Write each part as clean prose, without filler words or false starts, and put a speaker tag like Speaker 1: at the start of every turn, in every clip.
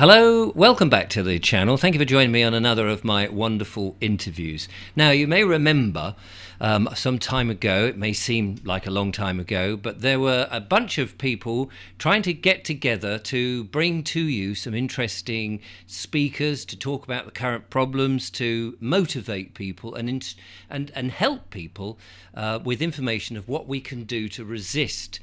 Speaker 1: Hello, welcome back to the channel. Thank you for joining me on another of my wonderful interviews. Now, you may remember some time ago, it may seem like a long time ago, but there were a bunch of people trying to get together to bring to you some interesting speakers to talk about the current problems, to motivate people and help people with information of what we can do to resist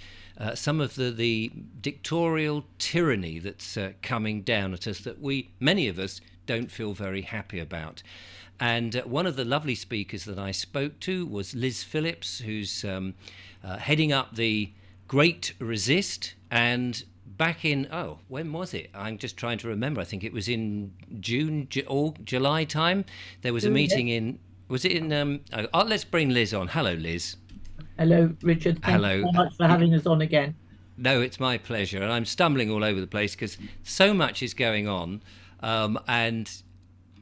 Speaker 1: some of the dictatorial tyranny that's coming down at us that many of us don't feel very happy about. And one of the lovely speakers that I spoke to was Liz Phillips, who's heading up the Great Resist. And back in, when was it? I'm just trying to remember. I think it was in June or July time. There was a meeting in, was it in, let's bring Liz on. Hello, Liz.
Speaker 2: Hello, Richard. Thank you so much for having us on again.
Speaker 1: No, it's my pleasure. And I'm stumbling all over the place because so much is going on. And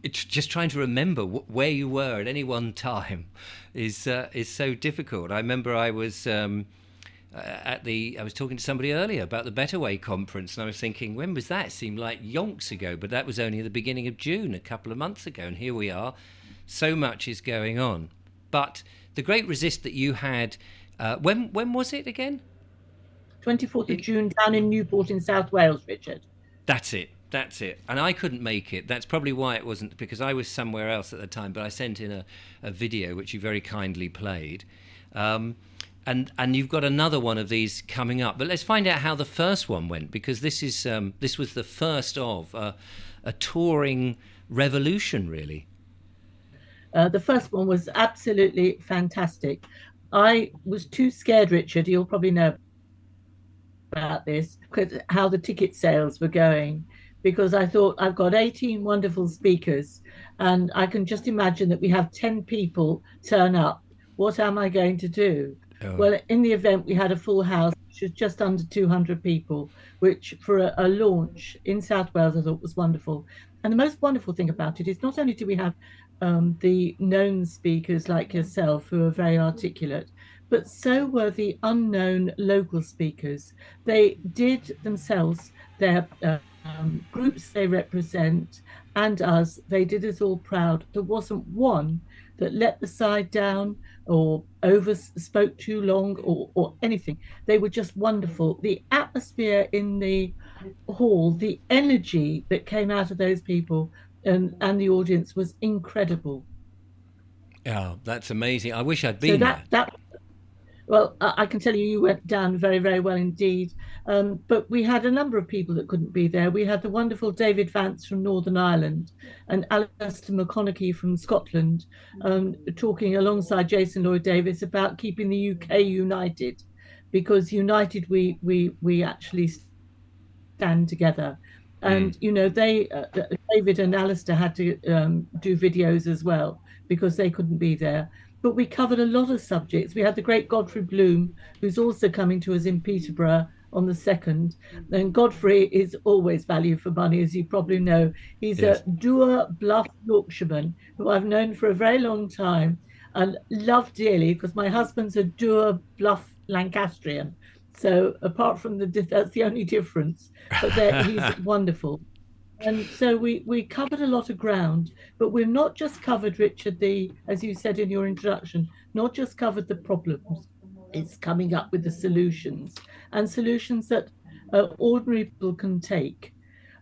Speaker 1: it's just trying to remember where you were at any one time is so difficult. I remember I was I was talking to somebody earlier about the Better Way conference, and I was thinking, when was that? It seemed like yonks ago, but that was only at the beginning of June, a couple of months ago. And here we are. So much is going on. But the Great Resist that you had, when was it again?
Speaker 2: 24th of June down in Newport in South Wales, Richard.
Speaker 1: That's it. And I couldn't make it. That's probably why it wasn't, because I was somewhere else at the time, but I sent in a video which you very kindly played. And you've got another one of these coming up. But let's find out how the first one went, because this was the first of a touring revolution, really.
Speaker 2: The first one was absolutely fantastic. I was too scared, Richard, you'll probably know about this, because how the ticket sales were going, because I thought, I've got 18 wonderful speakers and I can just imagine that we have 10 people turn up. What am I going to do? Well, in the event, we had a full house, which was just under 200 people, which for a launch in South Wales, I thought was wonderful. And the most wonderful thing about it is not only do we have the known speakers like yourself who are very articulate, but so were the unknown local speakers. They did themselves, their groups they represent, and us, they did us all proud. There wasn't one that let the side down or spoke too long or anything. They were just wonderful. The atmosphere in the hall, the energy that came out of those people and the audience was incredible.
Speaker 1: Yeah, that's amazing. I wish I'd been there.
Speaker 2: Well, I can tell you went down very, very well indeed. But we had a number of people that couldn't be there. We had the wonderful David Vance from Northern Ireland and Alistair McConaughey from Scotland, talking alongside Jason Lloyd Davis about keeping the UK united, because united we actually stand together. And David and Alistair had to do videos as well because they couldn't be there. But we covered a lot of subjects. We had the great Godfrey Bloom, who's also coming to us in Peterborough on the 2nd. And Godfrey is always value for money, as you probably know. He's a dour, bluff Yorkshireman who I've known for a very long time and love dearly, because my husband's a dour, bluff Lancastrian. So apart from that's the only difference, but he's wonderful. And so we covered a lot of ground, but we've not just covered, Richard, as you said in your introduction, not just covered the problems, it's coming up with the solutions, and solutions that ordinary people can take.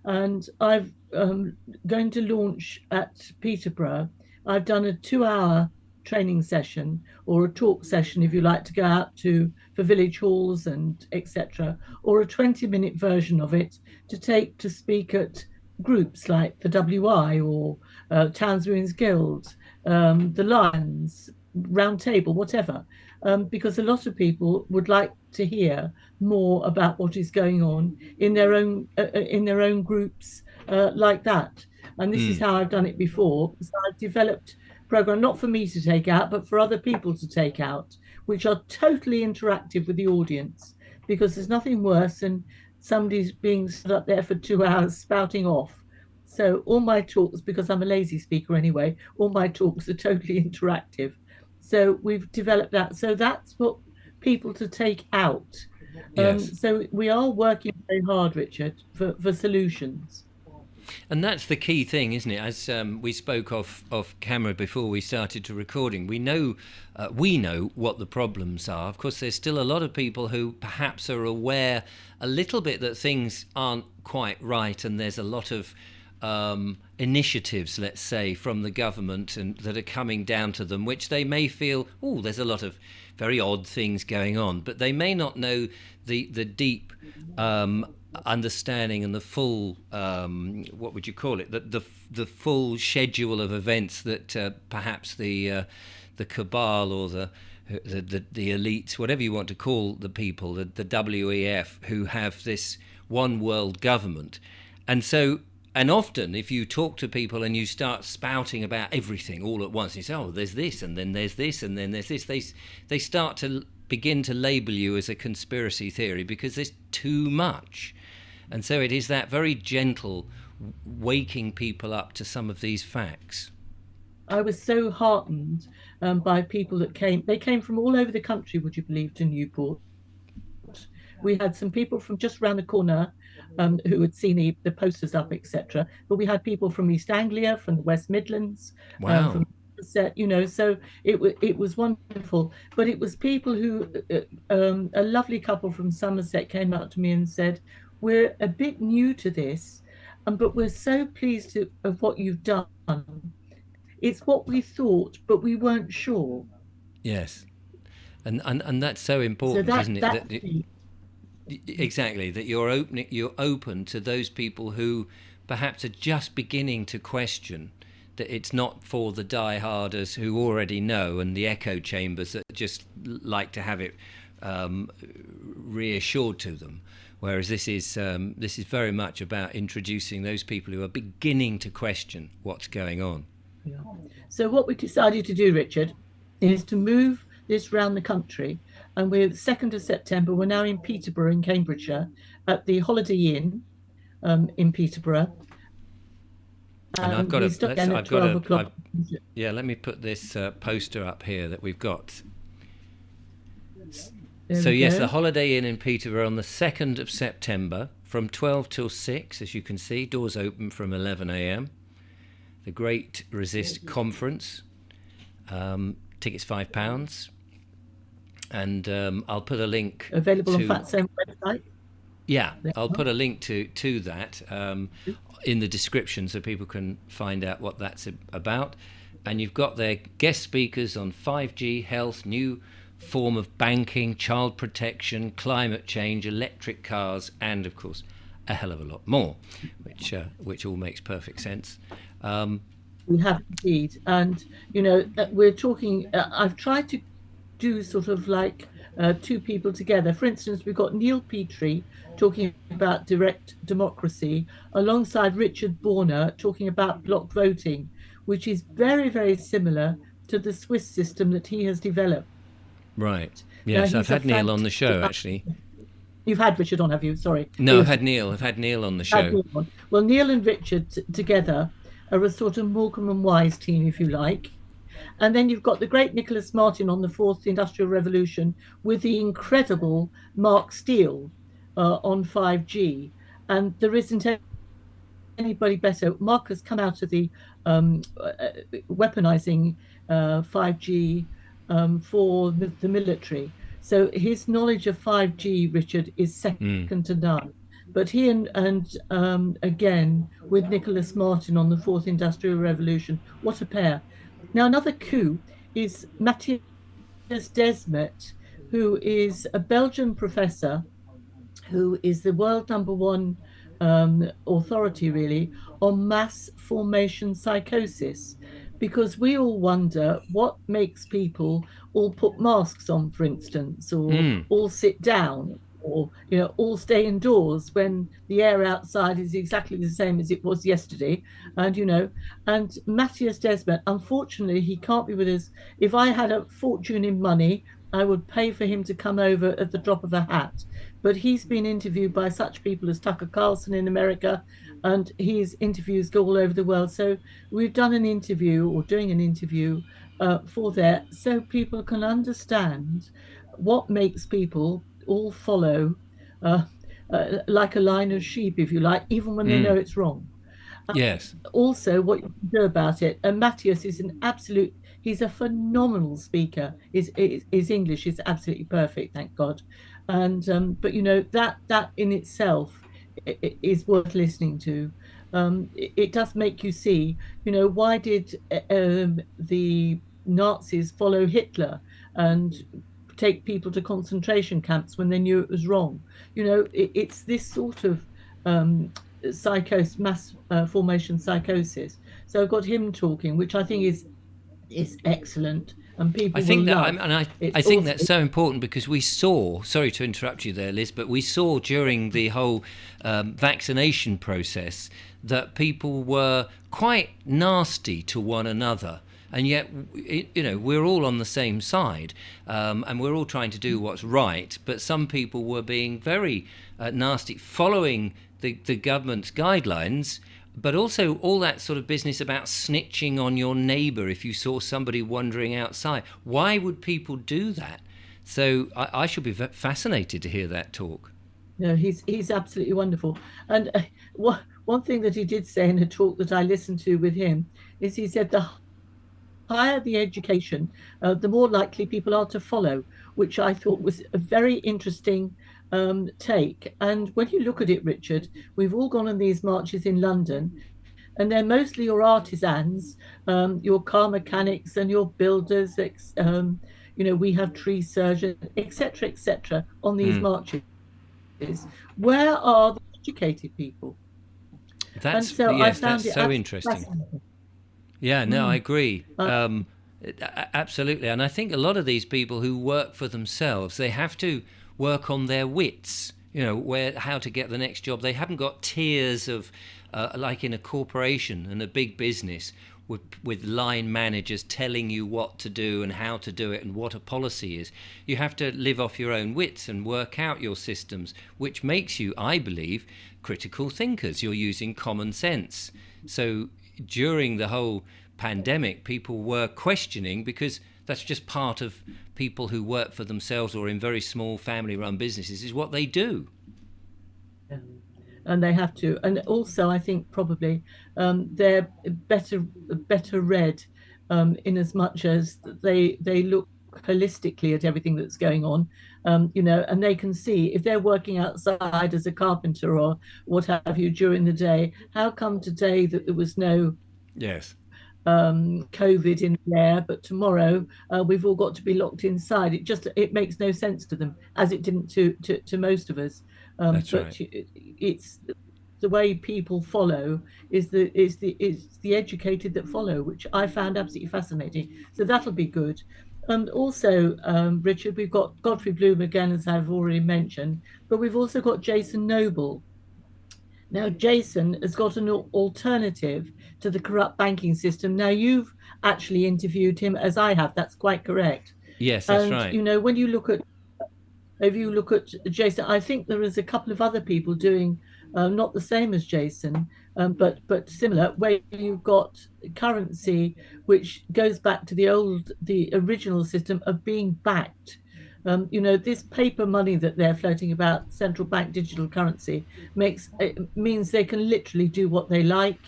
Speaker 2: And I've going to launch at Peterborough. I've done a 2-hour training session, or a talk session if you like to go out for village halls and etc., or a 20-minute version of it to speak at groups like the WI or Towns Women's Guild, the Lions Round Table, whatever, because a lot of people would like to hear more about what is going on in their own groups like that. And this is how I've done it before. So I've developed a program not for me to take out, but for other people to take out, which are totally interactive with the audience, because there's nothing worse than somebody's being stood up there for 2 hours spouting off. So all my talks, because I'm a lazy speaker anyway, all my talks are totally interactive. So we've developed that. So that's what people to take out. So we are working very hard, Richard, for solutions.
Speaker 1: And that's the key thing, isn't it? As we spoke off camera before we started to recording, we know what the problems are. Of course, there's still a lot of people who perhaps are aware a little bit that things aren't quite right, and there's a lot of initiatives, let's say, from the government and that are coming down to them, which they may feel, oh, there's a lot of very odd things going on, but they may not know the deep understanding and the full what would you call it, the full schedule of events that perhaps the cabal or the elites, whatever you want to call the people, the WEF, who have this one world government. And often, if you talk to people and you start spouting about everything all at once, you say, oh, there's this, and then there's this, and then there's this, they start to begin to label you as a conspiracy theory because there's too much. And so it is that very gentle waking people up to some of these facts.
Speaker 2: I was so heartened by people that came. They came from all over the country, would you believe, to Newport. We had some people from just around the corner who had seen the posters up, etc. But we had people from East Anglia, from the West Midlands,
Speaker 1: Wow.
Speaker 2: from Somerset, so it was wonderful. But it was people who, a lovely couple from Somerset came up to me and said, we're a bit new to this, but we're so pleased of what you've done. It's what we thought, but we weren't sure.
Speaker 1: Yes. And that's so important,
Speaker 2: So
Speaker 1: isn't it? Exactly, that you're open to those people who perhaps are just beginning to question, that it's not for the die-harders who already know, and the echo chambers that just like to have it reassured to them. Whereas this is very much about introducing those people who are beginning to question what's going on.
Speaker 2: Yeah. So what we decided to do, Richard, is to move this round the country, and we're 2nd of September. We're now in Peterborough in Cambridgeshire at the Holiday Inn in Peterborough.
Speaker 1: And I've got let me put this poster up here that we've got. So yes, the Holiday Inn in Peterborough on the 2nd of September from 12 till 6, as you can see, doors open from 11 a.m. The Great Resist Conference, tickets £5. And I'll put a link
Speaker 2: available on FATSEM website.
Speaker 1: Yeah, I'll put a link to that in the description so people can find out what that's about. And you've got their guest speakers on 5G, health, new form of banking, child protection, climate change, electric cars, and of course a hell of a lot more, which all makes perfect sense.
Speaker 2: We have indeed, and we're talking. I've tried to do sort of like two people together. For instance, we've got Neil Petrie talking about direct democracy alongside Richard Borner talking about block voting, which is very, very similar to the Swiss system that he has developed.
Speaker 1: Right. Yes, I've had Neil on the show, actually.
Speaker 2: You've had Richard on, have you? Sorry.
Speaker 1: No, I've had Neil on the show.
Speaker 2: Well, Neil and Richard together are a sort of Morecambe and Wise team, if you like. And then you've got the great Nicholas Martin on the Fourth Industrial Revolution with the incredible Mark Steele on 5G. And there isn't anybody better. Mark has come out of the weaponizing 5G for the military. So his knowledge of 5G, Richard, is second to none. But he and again, with Nicholas Martin on the Fourth Industrial Revolution, what a pair. Now, another coup is Matthias Desmet, who is a Belgian professor, who is the world #1 authority, really, on mass formation psychosis. Because we all wonder what makes people all put masks on, for instance, or all sit down, or all stay indoors when the air outside is exactly the same as it was yesterday. And Matthias Desmet, unfortunately, he can't be with us. If I had a fortune in money, I would pay for him to come over at the drop of a hat. But he's been interviewed by such people as Tucker Carlson in America, and his interviews go all over the world. So we've done an interview, or doing an interview for that, so people can understand what makes people all follow like a line of sheep, if you like, even when they know it's wrong.
Speaker 1: Yes.
Speaker 2: Also what you can do about it. And Matthias is an absolute, he's a phenomenal speaker. His English is absolutely perfect, thank God. And but you know that in itself is worth listening to. It does make you see, you know, why did the Nazis follow Hitler and take people to concentration camps when they knew it was wrong? You know, it's this sort of psychosis, mass formation psychosis. So I've got him talking, which I think is excellent, and
Speaker 1: I
Speaker 2: people will
Speaker 1: think that,
Speaker 2: love.
Speaker 1: I
Speaker 2: It's
Speaker 1: think
Speaker 2: also
Speaker 1: that's so important because we saw. Sorry to interrupt you there, Liz, but we saw during the whole vaccination process that people were quite nasty to one another, and yet, you know, we're all on the same side, and we're all trying to do what's right. But some people were being very nasty, following the government's guidelines, but also all that sort of business about snitching on your neighbour if you saw somebody wandering outside. Why would people do that? So I should be fascinated to hear that talk.
Speaker 2: no, he's absolutely wonderful. And one thing that he did say in a talk that I listened to with him is he said the higher the education, the more likely people are to follow, which I thought was a very interesting take. And when you look at it, Richard, we've all gone on these marches in London, and they're mostly your artisans, your car mechanics, and your builders. You know, we have tree surgeons, etc., on these
Speaker 1: Mm.
Speaker 2: marches. Where are the educated people? And
Speaker 1: That's
Speaker 2: so I
Speaker 1: yes, that's
Speaker 2: found it
Speaker 1: so
Speaker 2: absolutely
Speaker 1: interesting.
Speaker 2: fascinating.
Speaker 1: Yeah, no, I
Speaker 2: Mm.
Speaker 1: agree.
Speaker 2: Uh,
Speaker 1: Absolutely, and I think a lot of these people who work for themselves, they have to work on their wits. You know, where how to get the next job. They haven't got tiers of like in a corporation and a big business with line managers telling you what to do and how to do it and what a policy is. You have to live off your own wits and work out your systems, which makes you, I believe, critical thinkers. You're using common sense. So during the whole pandemic, people were questioning because that's just part of people who work for themselves or in very small family run businesses is what they do.
Speaker 2: yeah. And they have to. And also, I think probably they're better read, in as much as they look holistically at everything that's going on, you know, and they can see if they're working outside as a carpenter or what have you during the day. How come today that there was no
Speaker 1: Yes,
Speaker 2: COVID in the air, but tomorrow we've all got to be locked inside? It makes no sense to them, as it didn't to most of us.
Speaker 1: that's
Speaker 2: But
Speaker 1: right.
Speaker 2: it's the way people follow is the educated that follow, which I found absolutely fascinating. So that'll be good. And also, Richard, we've got Godfrey Bloom again, as I've already mentioned, but we've also got Jason Noble. Now, Jason has got an alternative to the corrupt banking system. Now, you've actually interviewed him, as I have. That's quite correct.
Speaker 1: Yes, that's
Speaker 2: And
Speaker 1: right.
Speaker 2: you know, when you look at if you look at Jason, I think there is a couple of other people doing not the same as Jason, but similar, where you've got currency which goes back to the original system of being backed. You know, this paper money that they're floating about, central bank digital currency, makes it means they can literally do what they like,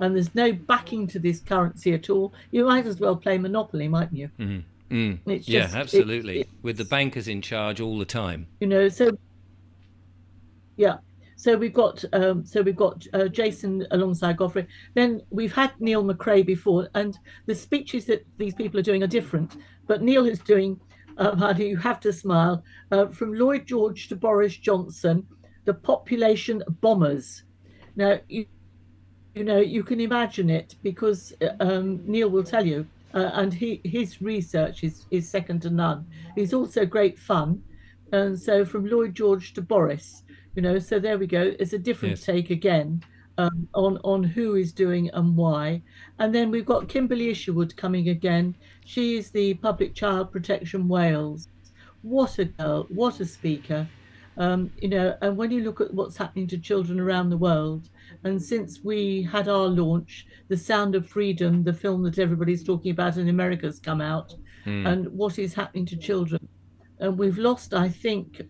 Speaker 2: and there's no backing to this currency at all. You might as well play Monopoly, mightn't you?
Speaker 1: Mm. Mm.
Speaker 2: It's
Speaker 1: Yeah,
Speaker 2: just
Speaker 1: absolutely. With the
Speaker 2: it's
Speaker 1: bankers in charge all the time.
Speaker 2: you know so yeah. So we've got Jason alongside Godfrey. Then we've had Neil McRae before, and the speeches that these people are doing are different. But Neil is doing, you have to smile, from Lloyd George to Boris Johnson, the population bombers. Now, you know, you can imagine it because Neil will tell you, and his research is second to none. He's also great fun, and so from Lloyd George to Boris, you know. So there we go. It's a different
Speaker 1: Yes.
Speaker 2: take again, on who is doing and why. And then we've got Kimberly Isherwood coming again. She is the Public Child Protection Wales. What a girl! What a speaker! You know, and when you look at what's happening to children around the world, and since we had our launch, The Sound of Freedom, the film that everybody's talking about in America, has come out,
Speaker 1: Mm.
Speaker 2: and what is happening to children. And we've lost, I think,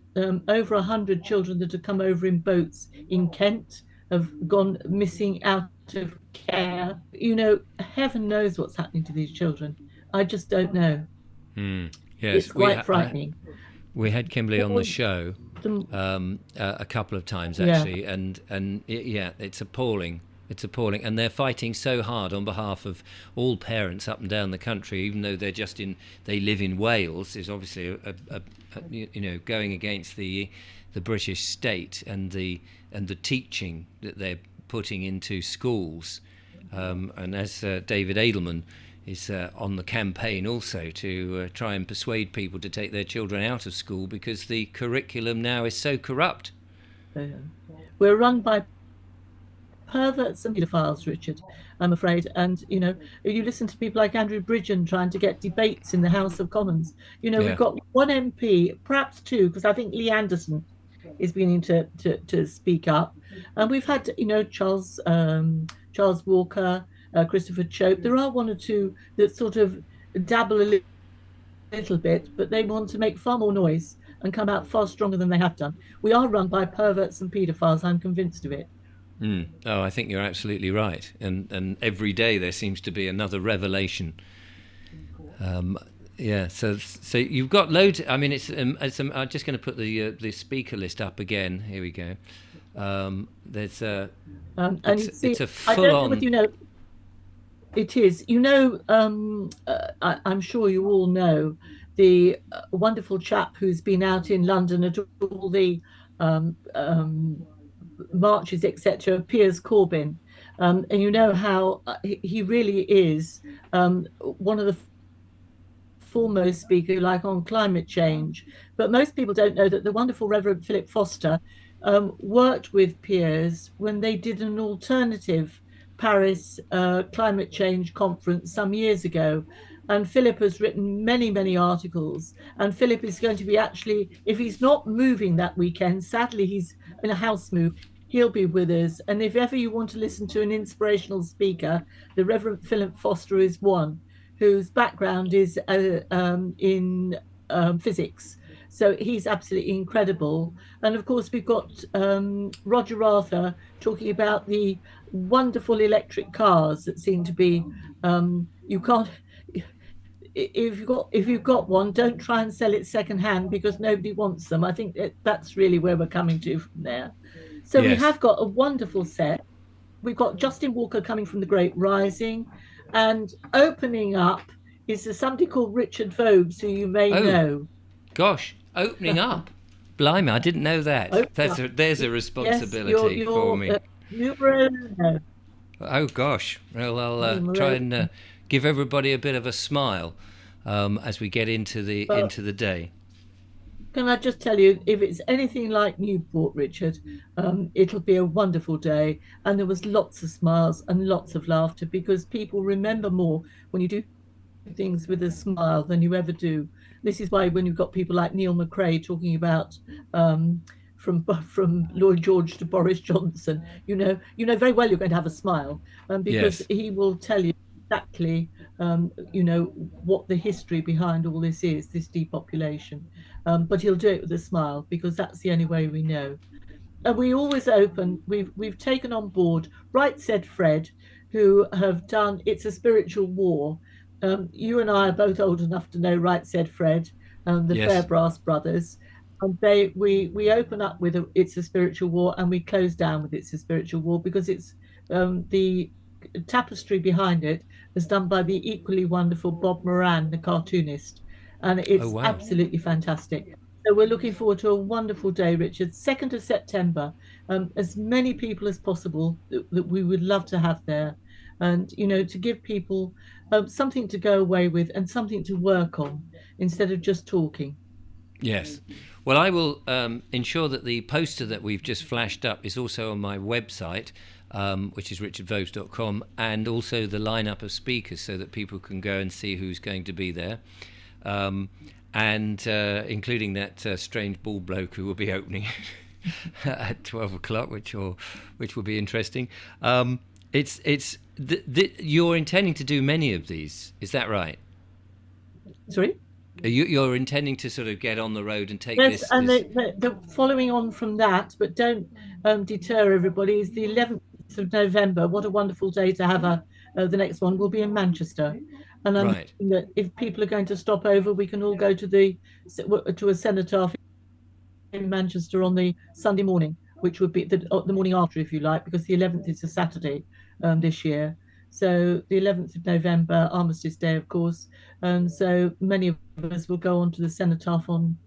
Speaker 2: over 100 children that have come over in boats in Kent have gone missing out of care. Heaven knows what's happening to these children. I just don't know.
Speaker 1: Yes,
Speaker 2: It's quite frightening.
Speaker 1: we had Kimberly on the
Speaker 2: For
Speaker 1: show
Speaker 2: them,
Speaker 1: a couple of times
Speaker 2: yeah.
Speaker 1: actually, yeah, it's appalling. It's appalling, and they're fighting so hard on behalf of all parents up and down the country, even though they live in Wales. Is obviously going against the British state and the teaching that they're putting into schools, and as David Edelman is on the campaign also to try and persuade people to take their children out of school because the curriculum now is so corrupt.
Speaker 2: uh, we're run by perverts and paedophiles, Richard, I'm afraid. And, you listen to people like Andrew Bridgen trying to get debates in the House of Commons. We've
Speaker 1: Yeah.
Speaker 2: got one MP, perhaps two, because I think Lee Anderson is beginning to speak up. And we've had, Charles Walker, Christopher Chope. There are one or two that sort of dabble a little bit, but they want to make far more noise and come out far stronger than they have done. We are run by perverts and paedophiles. I'm convinced of it.
Speaker 1: Oh, I think you're absolutely right. And every day there seems to be another revelation. Yeah, so you've got loads. I mean, I'm just going to put the speaker list up again. Here we go. There's
Speaker 2: And you see,
Speaker 1: it's a
Speaker 2: I
Speaker 1: full
Speaker 2: don't know
Speaker 1: on.
Speaker 2: whether it is. I'm sure you all know the wonderful chap who's been out in London at all the um, um, marches, etc., Piers Corbyn. And you know how he really is one of the foremost speaker, like on climate change. But most people don't know that the wonderful Reverend Philip Foster worked with Piers when they did an alternative Paris climate change conference some years ago. And Philip has written many, many articles. And Philip is going to be actually, if he's not moving that weekend, sadly, he's in a house move, he'll be with us. And if ever you want to listen to an inspirational speaker, the Reverend Philip Foster is one whose background is in physics. So he's absolutely incredible. And of course, we've got Roger Arthur talking about the wonderful electric cars that seem to be, you can't, if you've got one, don't try and sell it secondhand because nobody wants them. I think that's really where we're coming to from there. So we
Speaker 1: Yes.
Speaker 2: have got a wonderful set. We've got Justin Walker coming from the Great Rising, and opening up is somebody called Richard Vobes, who you may
Speaker 1: Oh
Speaker 2: know.
Speaker 1: gosh, opening up. Blimey, I didn't know that.
Speaker 2: Open up.
Speaker 1: There's a
Speaker 2: Yes, you're
Speaker 1: responsibility for
Speaker 2: you're
Speaker 1: me.
Speaker 2: numero uno.
Speaker 1: Oh gosh. Well, I'll try
Speaker 2: Numero.
Speaker 1: and give everybody a bit of a smile as we get into
Speaker 2: But
Speaker 1: the day.
Speaker 2: can I just tell you, if it's anything like Newport, Richard, it'll be a wonderful day. And there was lots of smiles and lots of laughter because people remember more when you do things with a smile than you ever do. This is why when you've got people like Neil McRae talking about from Lloyd George to Boris Johnson, you know very well you're going to have a smile, because
Speaker 1: Yes.
Speaker 2: he will tell you exactly what the history behind all this is, this depopulation. But he'll do it with a smile because that's the only way we know. And we always open. We've taken on board Right Said Fred, who have done It's a Spiritual War. You and I are both old enough to know Right Said Fred, the
Speaker 1: Yes.
Speaker 2: Fairbrass brothers. And we open up with It's a Spiritual War, and we close down with It's a Spiritual War because it's the tapestry behind it is done by the equally wonderful Bob Moran, the cartoonist, and
Speaker 1: Oh
Speaker 2: it's
Speaker 1: wow.
Speaker 2: absolutely fantastic. So we're looking forward to a wonderful day, Richard. 2nd of September. As many people as possible that we would love to have there, and to give people something to go away with and something to work on instead of just talking.
Speaker 1: Yes. Well, I will ensure that the poster that we've just flashed up is also on my website, which is richardvose.com, and also the lineup of speakers so that people can go and see who's going to be there. And including that strange bald bloke who will be opening at 12 o'clock, which will be interesting. You're intending to do many of these, is that right?
Speaker 2: Sorry?
Speaker 1: You're intending to sort of get on the road and take
Speaker 2: Yes, and
Speaker 1: this.
Speaker 2: the following on from that, but don't deter everybody, is the 11th of November, what a wonderful day to have the next one will be in Manchester. And I'm
Speaker 1: Right.
Speaker 2: hoping that if people are going to stop over, we can all go to a cenotaph in Manchester on the Sunday morning, which would be the morning after, if you like, because the 11th is a Saturday this year. So the 11th of November, Armistice Day, of course. So many of us will go on to the cenotaph on,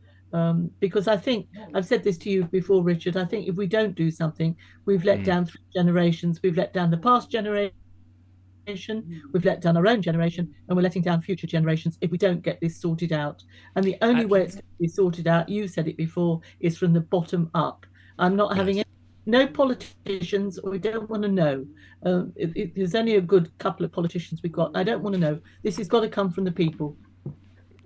Speaker 2: because I think I've said this to you before, Richard. I think if we don't do something, we've let
Speaker 1: Mm.
Speaker 2: down 3 generations. We've let down the past generation, we've let down our own generation, and we're letting down future generations if we don't get this sorted out. And the only way it's going to be sorted out, you said it before, is from the bottom up. I'm not having
Speaker 1: Yes.
Speaker 2: any, no politicians, or we don't want to know. There's only a good couple of politicians we've got. I don't want to know. This has got to come from the people.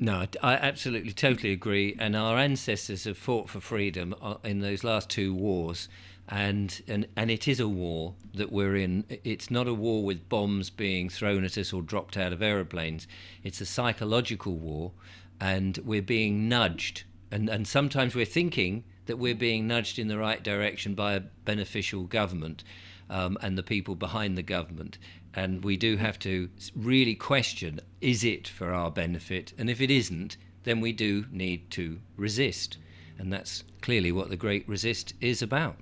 Speaker 1: No, I absolutely, totally agree. And our ancestors have fought for freedom in those last two wars, and it is a war that we're in. It's not a war with bombs being thrown at us or dropped out of aeroplanes. It's a psychological war, and we're being nudged. And sometimes we're thinking that we're being nudged in the right direction by a beneficial government, and the people behind the government. And we do have to really question, is it for our benefit? And if it isn't, then we do need to resist. And that's clearly what the Great Resist is about.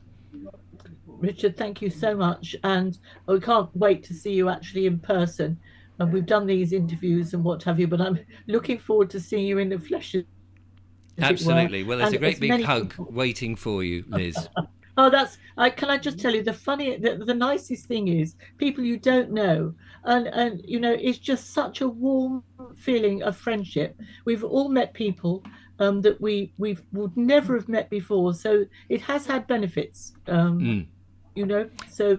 Speaker 2: Richard, thank you so much. And we can't wait to see you actually in person. And we've done these interviews and what have you, but I'm looking forward to seeing you in the flesh, as it were.
Speaker 1: Absolutely. Well, there's
Speaker 2: And
Speaker 1: a great
Speaker 2: as
Speaker 1: big
Speaker 2: many
Speaker 1: hug
Speaker 2: people.
Speaker 1: waiting for you, Liz.
Speaker 2: Oh, that's I can I just tell you the nicest thing is people you don't know, and it's just such a warm feeling of friendship. We've all met people that we would never have met before, so it has had benefits.
Speaker 1: Mm.
Speaker 2: So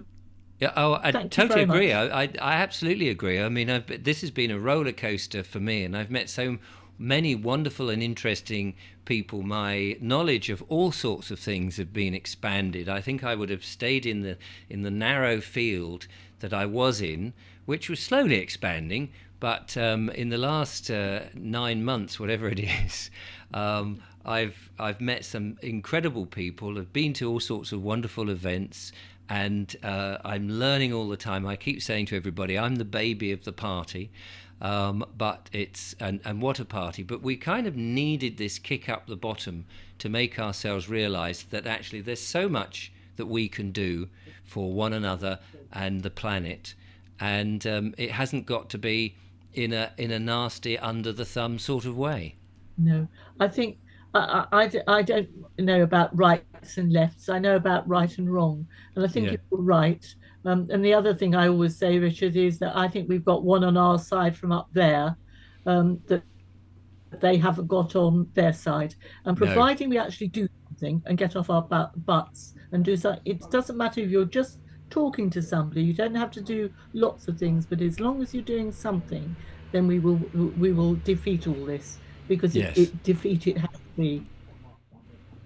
Speaker 1: Yeah, oh, I
Speaker 2: thank you
Speaker 1: totally
Speaker 2: very
Speaker 1: agree.
Speaker 2: much.
Speaker 1: I absolutely agree. I mean, this has been a roller coaster for me, and I've met so many wonderful and interesting people. My knowledge of all sorts of things have been expanded. I think I would have stayed in the narrow field that I was in, which was slowly expanding. But in the last 9 months, whatever it is, I've met some incredible people. I've been to all sorts of wonderful events, and I'm learning all the time. I keep saying to everybody, I'm the baby of the party, but and what a party! But we kind of needed this kick up the bottom to make ourselves realise that actually there's so much that we can do for one another and the planet, and it hasn't got to be in a nasty under the thumb sort of way.
Speaker 2: No, I think I don't know about rights and lefts. I know about right and wrong, and I think
Speaker 1: Yeah.
Speaker 2: you're right. And the other thing I always say, Richard, is that I think we've got one on our side from up there, that they haven't got on their side. And
Speaker 1: No.
Speaker 2: providing we actually do something and get off our butts and do something, it doesn't matter if you're just talking to somebody. You don't have to do lots of things, but as long as you're doing something, then we will defeat all this because
Speaker 1: Yes.
Speaker 2: defeat it has to be.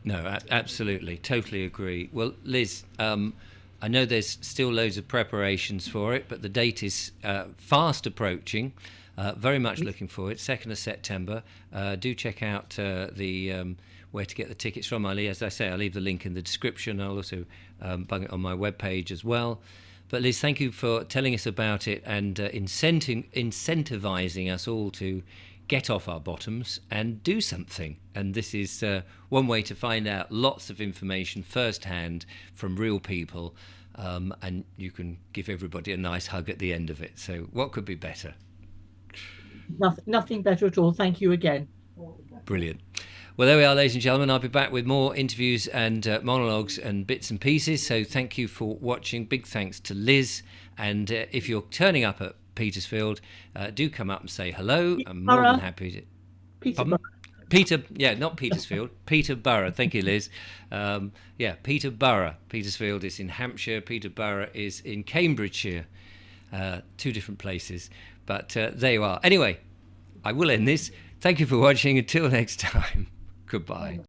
Speaker 1: No, absolutely, totally agree. Well, Liz, I know there's still loads of preparations for it, but the date is fast approaching. Very much looking forward. 2nd of September. Do check out the where to get the tickets from. As I say, I'll leave the link in the description. I'll also bung it on my webpage as well. But Liz, thank you for telling us about it and incentivizing us all to get off our bottoms and do something. And this is one way to find out lots of information firsthand from real people, and you can give everybody a nice hug at the end of it. So what could be better?
Speaker 2: Nothing better at all. Thank you again.
Speaker 1: Brilliant. Well, there we are, ladies and gentlemen. I'll be back with more interviews and monologues and bits and pieces. So thank you for watching. Big thanks to Liz. And if you're turning up at Petersfield, do come up and say hello. I'm more than happy to.
Speaker 2: Peterborough.
Speaker 1: Pardon? Peter, yeah, not Petersfield, Peterborough. Thank you, Liz. Yeah, Peterborough. Petersfield is in Hampshire. Peterborough is in Cambridgeshire. Two different places. But there you are. Anyway, I will end this. Thank you for watching. Until next time, goodbye.